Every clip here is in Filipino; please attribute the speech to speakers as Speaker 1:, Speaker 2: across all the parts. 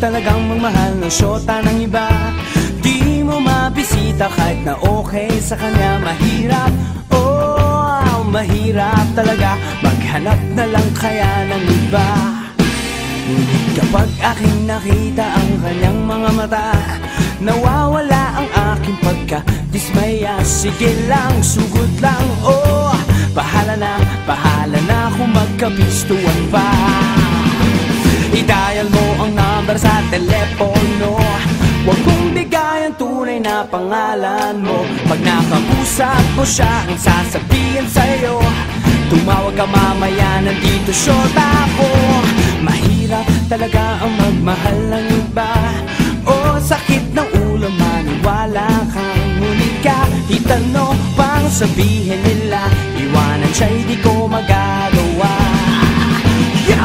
Speaker 1: talagang magmahal ng syota ng iba. Di mo mabisita kahit na okay sa kanya. Mahirap, oh, mahirap talaga maghanap na lang kaya ng iba. Ngunit kapag aking nakita ang kanyang mga mata, nawawala ang aking pagka-dismaya. Sige lang, sugod lang, oh, bahala na kung magkapistuan pa. I-dial mo ang number sa telepono, huwag mong bigay ang tunay na pangalan mo. Pag nakausap mo siya, ang sasabihin sa'yo, tumawag ka mamaya, nandito syota ko. Mahirap talaga ang magmahal ng iba. Oh, sakit ng ulo, maniwala kang ngunit kahit ano pang sabihin nila, iwanan siya'y di ko magagawa. Yo!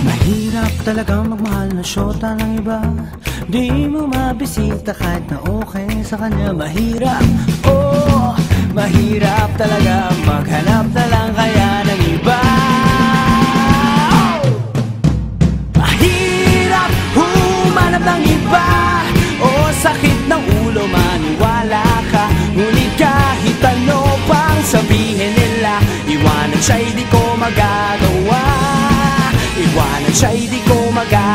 Speaker 1: Mahirap talagang magmahal na syota ng iba. Di mo mabisita kahit na okay sa kanya. Mahirap, oh, mahirap talaga maghanap na lang kaya ng iba. Oh! Mahirap humanap ng iba. Oh, sakit ng ulo, maniwala ka. Ngunit kahit ano pang sabihin nila, iwanan siya'y di ko magagawa. Iwanan siya'y di ko magagawa.